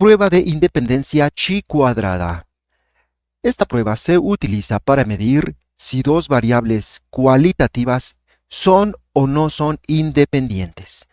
Prueba de independencia chi cuadrada. Esta prueba se utiliza para medir si dos variables cualitativas son o no son independientes.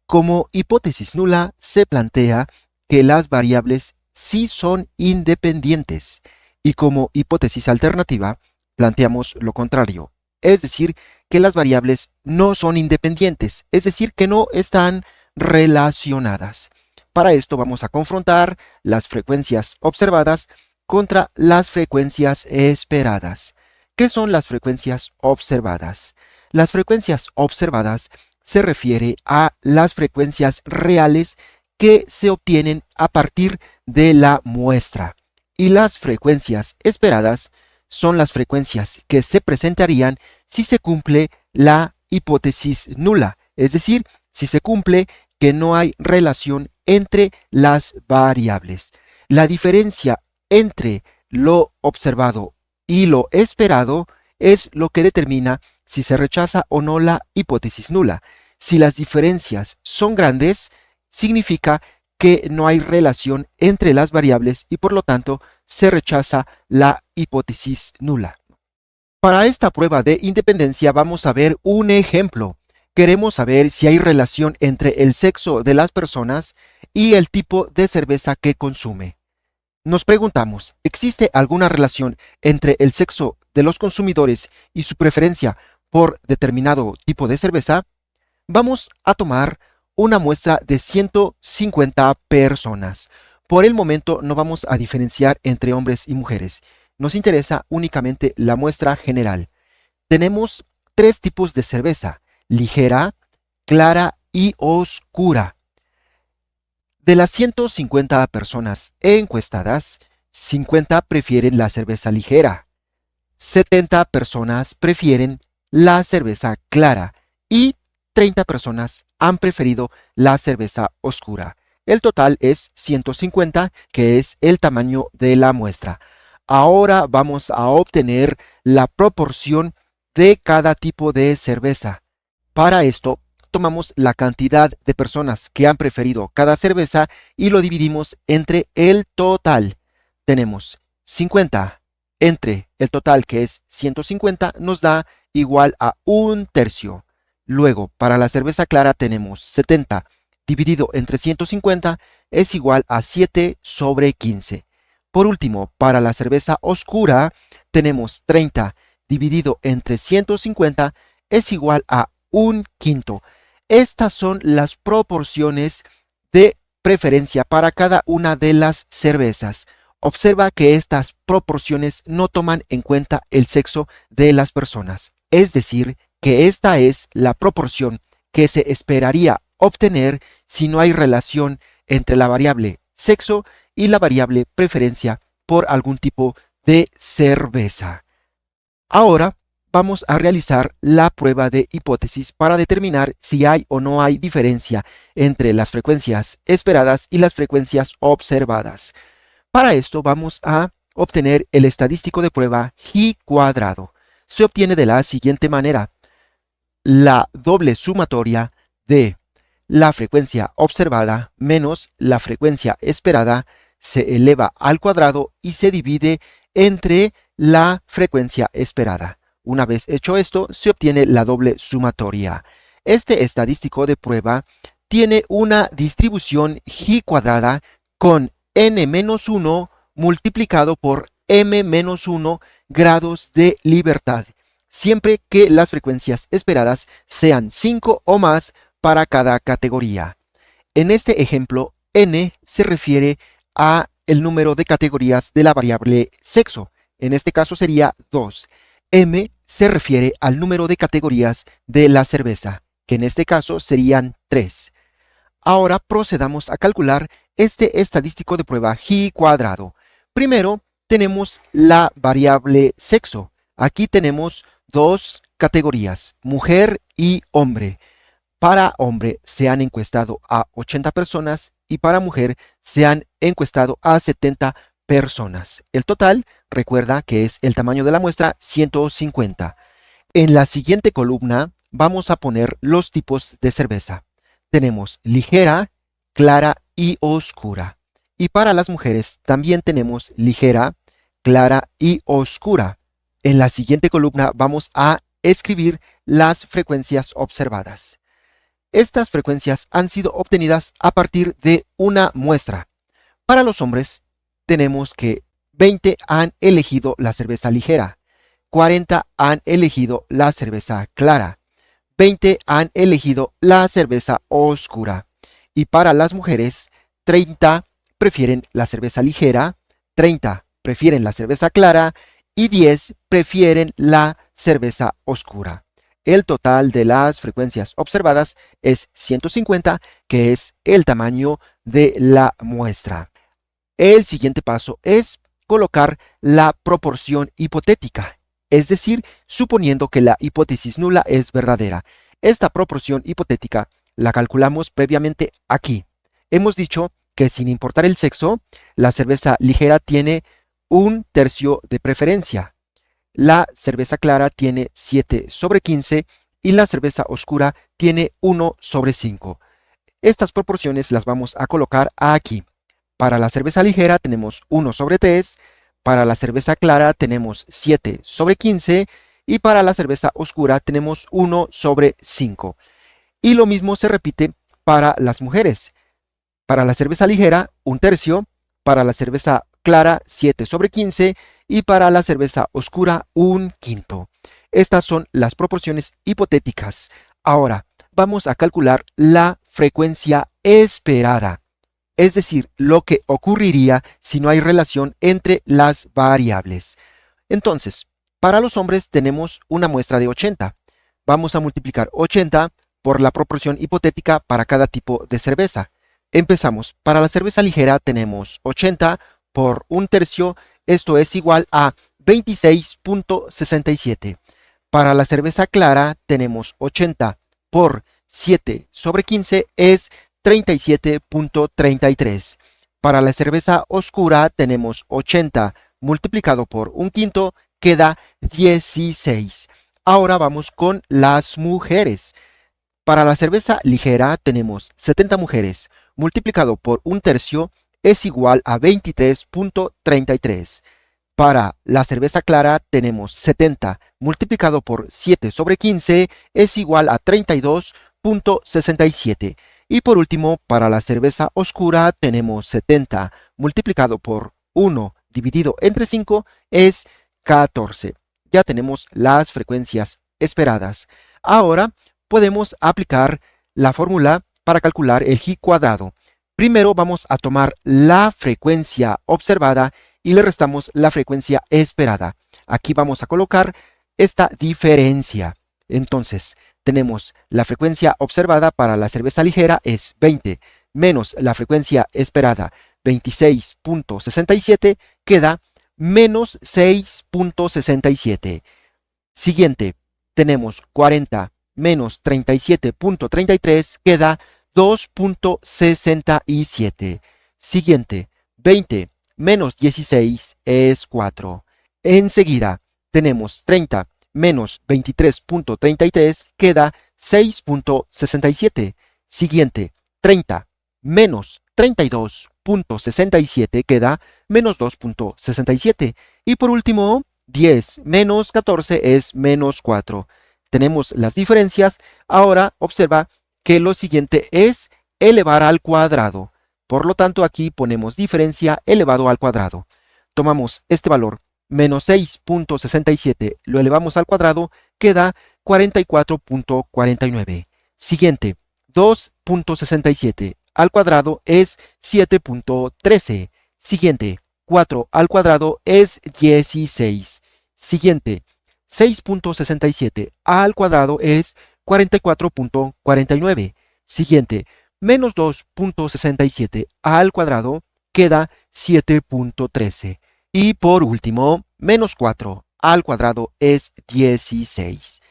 Como hipótesis nula se plantea que las variables sí son independientes y como hipótesis alternativa planteamos lo contrario, es decir, que las variables no son independientes, es decir, que no están relacionadas. Para esto vamos a confrontar las frecuencias observadas contra las frecuencias esperadas. ¿Qué son las frecuencias observadas? Las frecuencias observadas se refiere a las frecuencias reales que se obtienen a partir de la muestra. Y las frecuencias esperadas son las frecuencias que se presentarían si se cumple la hipótesis nula, es decir, si se cumple que no hay relación entre las variables. La diferencia entre lo observado y lo esperado es lo que determina si se rechaza o no la hipótesis nula. Si las diferencias son grandes, significa que no hay relación entre las variables y por lo tanto se rechaza la hipótesis nula. Para esta prueba de independencia vamos a ver un ejemplo. Queremos saber si hay relación entre el sexo de las personas y el tipo de cerveza que consume. Nos preguntamos, ¿existe alguna relación entre el sexo de los consumidores y su preferencia por determinado tipo de cerveza? Vamos a tomar una muestra de 150 personas. Por el momento no vamos a diferenciar entre hombres y mujeres. Nos interesa únicamente la muestra general. Tenemos tres tipos de cerveza: ligera, clara y oscura. De las 150 personas encuestadas, 50 prefieren la cerveza ligera, 70 personas prefieren la cerveza clara y 30 personas han preferido la cerveza oscura. El total es 150, que es el tamaño de la muestra. Ahora vamos a obtener la proporción de cada tipo de cerveza. Para esto, tomamos la cantidad de personas que han preferido cada cerveza y lo dividimos entre el total. Tenemos 50 entre el total, que es 150, nos da igual a un tercio. Luego, para la cerveza clara tenemos 70 dividido entre 150 es igual a 7 sobre 15. Por último, para la cerveza oscura tenemos 30 dividido entre 150 es igual a un quinto. Estas son las proporciones de preferencia para cada una de las cervezas. Observa que estas proporciones no toman en cuenta el sexo de las personas, es decir, que esta es la proporción que se esperaría obtener si no hay relación entre la variable sexo y la variable preferencia por algún tipo de cerveza. Ahora vamos a realizar la prueba de hipótesis para determinar si hay o no hay diferencia entre las frecuencias esperadas y las frecuencias observadas. Para esto vamos a obtener el estadístico de prueba chi cuadrado. Se obtiene de la siguiente manera: la doble sumatoria de la frecuencia observada menos la frecuencia esperada se eleva al cuadrado y se divide entre la frecuencia esperada. Una vez hecho esto, se obtiene la doble sumatoria. Este estadístico de prueba tiene una distribución chi cuadrada con n-1 multiplicado por m-1 grados de libertad, siempre que las frecuencias esperadas sean 5 o más para cada categoría. En este ejemplo, n se refiere a el número de categorías de la variable sexo. En este caso sería 2. M se refiere al número de categorías de la cerveza, que en este caso serían 3. Ahora procedamos a calcular este estadístico de prueba chi cuadrado. Primero tenemos la variable sexo. Aquí tenemos dos categorías, mujer y hombre. Para hombre se han encuestado a 80 personas y para mujer se han encuestado a 70 personas. El total, recuerda que es el tamaño de la muestra, 150. En la siguiente columna vamos a poner los tipos de cerveza. Tenemos ligera, clara y oscura. Y para las mujeres también tenemos ligera, clara y oscura. En la siguiente columna vamos a escribir las frecuencias observadas. Estas frecuencias han sido obtenidas a partir de una muestra. Para los hombres, tenemos que 20 han elegido la cerveza ligera, 40 han elegido la cerveza clara, 20 han elegido la cerveza oscura. Y para las mujeres, 30 prefieren la cerveza ligera, 30 prefieren la cerveza clara y 10 prefieren la cerveza oscura. El total de las frecuencias observadas es 150, que es el tamaño de la muestra. El siguiente paso es colocar la proporción hipotética, es decir, suponiendo que la hipótesis nula es verdadera. Esta proporción hipotética la calculamos previamente aquí. Hemos dicho que sin importar el sexo, la cerveza ligera tiene 1/3 de preferencia. La cerveza clara tiene 7/15 y la cerveza oscura tiene 1/5. Estas proporciones las vamos a colocar aquí. Para la cerveza ligera tenemos 1/3, para la cerveza clara tenemos 7/15 y para la cerveza oscura tenemos 1/5. Y lo mismo se repite para las mujeres. Para la cerveza ligera, 1/3, para la cerveza clara, 7/15 y para la cerveza oscura, 1/5. Estas son las proporciones hipotéticas. Ahora, vamos a calcular la frecuencia esperada, es decir, lo que ocurriría si no hay relación entre las variables. Entonces, para los hombres tenemos una muestra de 80. Vamos a multiplicar 80 por la proporción hipotética para cada tipo de cerveza. Empezamos. Para la cerveza ligera tenemos 80 por 1/3, esto es igual a 26.67. Para la cerveza clara tenemos 80 por 7/15 es 37.33. Para la cerveza oscura tenemos 80 multiplicado por 1/5 queda 16. Ahora vamos con las mujeres. Para la cerveza ligera tenemos 70 mujeres multiplicado por 1/3 es igual a 23.33. Para la cerveza clara tenemos 70 multiplicado por 7/15 es igual a 32.67. Y por último, para la cerveza oscura tenemos 70 multiplicado por 1 dividido entre 5 es 14. Ya tenemos las frecuencias esperadas. Ahora podemos aplicar la fórmula para calcular el G cuadrado. Primero vamos a tomar la frecuencia observada y le restamos la frecuencia esperada. Aquí vamos a colocar esta diferencia. Entonces, tenemos la frecuencia observada para la cerveza ligera es 20 menos la frecuencia esperada 26.67 queda menos 6.67. Siguiente, tenemos 40 menos 37.33 queda 2.67. Siguiente, 20 menos 16 es 4. Enseguida, tenemos 30 menos 23.33 queda 6.67. Siguiente, 30 menos 32.67 queda menos 2.67. Y por último, 10 menos 14 es menos 4. Tenemos las diferencias. Ahora observa que lo siguiente es elevar al cuadrado. Por lo tanto, aquí ponemos diferencia elevado al cuadrado. Tomamos este valor, menos 6.67, lo elevamos al cuadrado, queda 44.49. Siguiente, 2.67 al cuadrado es 7.13. Siguiente, 4 al cuadrado es 16. Siguiente, 6.67 al cuadrado es 44.49. Siguiente, menos 2.67 al cuadrado queda 7.13. Y por último, menos 4 al cuadrado es 16.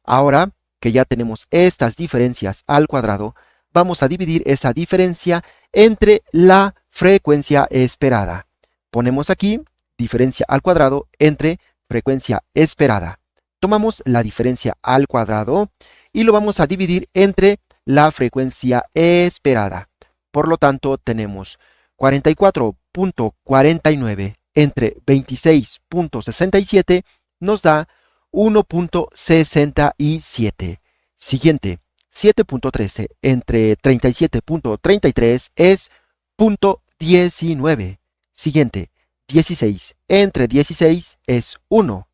Ahora que ya tenemos estas diferencias al cuadrado, vamos a dividir esa diferencia entre la frecuencia esperada. Ponemos aquí diferencia al cuadrado entre frecuencia esperada. Tomamos la diferencia al cuadrado y lo vamos a dividir entre la frecuencia esperada. Por lo tanto, tenemos 44.49 entre 26.67 nos da 1.67. Siguiente, 7.13 entre 37.33 es 0.19. Siguiente, 16 entre 16 es 1.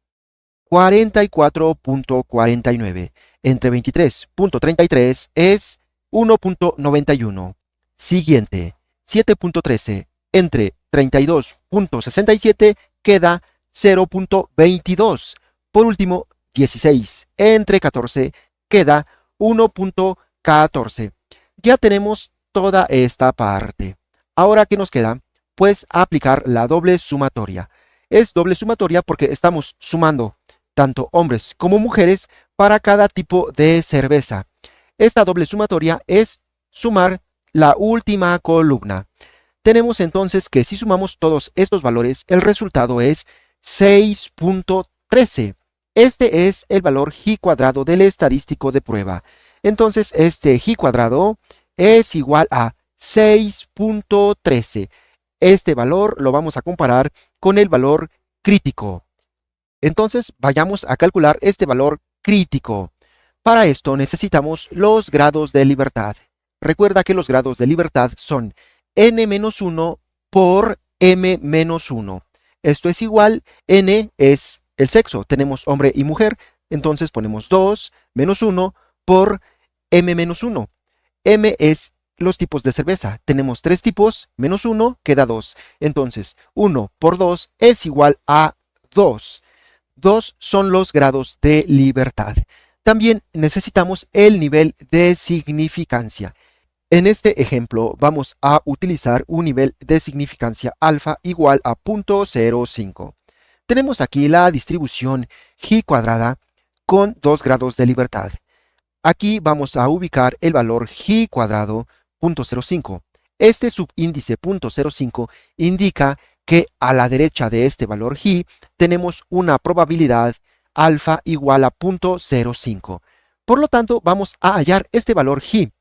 44.49 entre 23.33 es 1.91. Siguiente, 7.13 entre 32.67 queda 0.22. Por último, 16 entre 14 queda 1.14. Ya tenemos toda esta parte. Ahora, ¿qué nos queda? Pues aplicar la doble sumatoria. Es doble sumatoria porque estamos sumando tanto hombres como mujeres para cada tipo de cerveza. Esta doble sumatoria es sumar la última columna. Tenemos entonces que si sumamos todos estos valores, el resultado es 6.13. Este es el valor G cuadrado del estadístico de prueba. Entonces, este G cuadrado es igual a 6.13. Este valor lo vamos a comparar con el valor crítico. Entonces, vayamos a calcular este valor crítico. Para esto necesitamos los grados de libertad. Recuerda que los grados de libertad son n-1 por m-1. Esto es igual, n es el sexo, tenemos hombre y mujer, entonces ponemos 2 menos 1 por m-1. M es los tipos de cerveza, tenemos 3 tipos, menos 1 queda 2. Entonces, 1 por 2 es igual a 2. 2 son los grados de libertad. También necesitamos el nivel de significancia. En este ejemplo vamos a utilizar un nivel de significancia alfa igual a 0.05. Tenemos aquí la distribución G cuadrada con 2 grados de libertad. Aquí vamos a ubicar el valor G cuadrado 0.05. Este subíndice 0.05 indica que a la derecha de este valor G tenemos una probabilidad alfa igual a 0.05. Por lo tanto, vamos a hallar este valor G.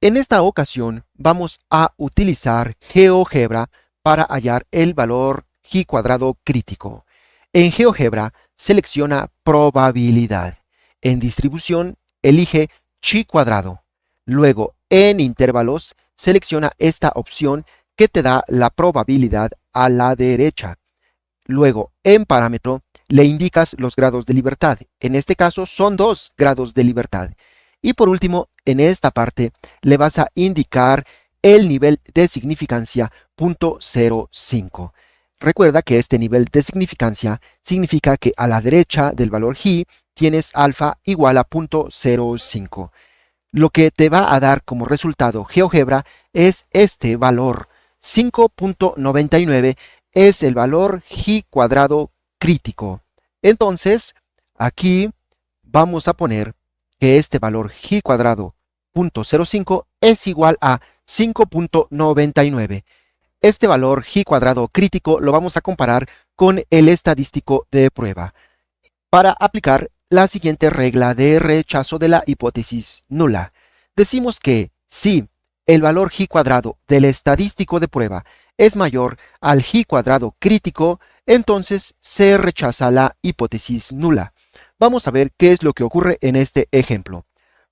En esta ocasión vamos a utilizar GeoGebra para hallar el valor G cuadrado crítico. En GeoGebra selecciona probabilidad. En distribución elige Chi cuadrado. Luego en intervalos selecciona esta opción que te da la probabilidad a la derecha. Luego en parámetro le indicas los grados de libertad. En este caso son 2 grados de libertad. Y por último, en esta parte le vas a indicar el nivel de significancia 0.05. Recuerda que este nivel de significancia significa que a la derecha del valor G tienes alfa igual a 0.05. Lo que te va a dar como resultado GeoGebra es este valor. 5.99 es el valor G cuadrado crítico. Entonces, aquí vamos a poner que este valor G cuadrado 0.05 es igual a 5.99. Este valor G cuadrado crítico lo vamos a comparar con el estadístico de prueba para aplicar la siguiente regla de rechazo de la hipótesis nula. Decimos que si el valor G cuadrado del estadístico de prueba es mayor al G cuadrado crítico, entonces se rechaza la hipótesis nula. Vamos a ver qué es lo que ocurre en este ejemplo.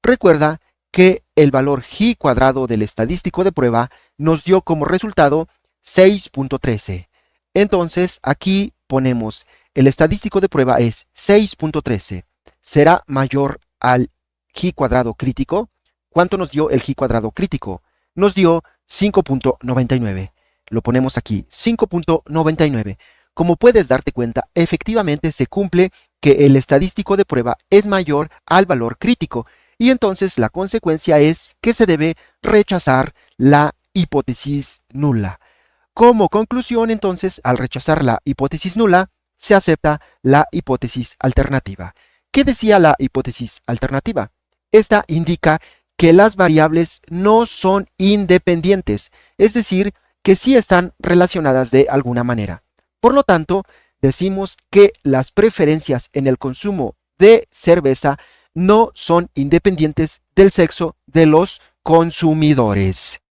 Recuerda que el valor G cuadrado del estadístico de prueba nos dio como resultado 6.13. Entonces aquí ponemos el estadístico de prueba es 6.13. ¿Será mayor al G cuadrado crítico? ¿Cuánto nos dio el G cuadrado crítico? Nos dio 5.99. Lo ponemos aquí, 5.99. Como puedes darte cuenta, efectivamente se cumple que el estadístico de prueba es mayor al valor crítico y entonces la consecuencia es que se debe rechazar la hipótesis nula. Como conclusión, entonces, al rechazar la hipótesis nula, se acepta la hipótesis alternativa. ¿Qué decía la hipótesis alternativa? Esta indica que las variables no son independientes, es decir, que sí están relacionadas de alguna manera. Por lo tanto, decimos que las preferencias en el consumo de cerveza no son independientes del sexo de los consumidores.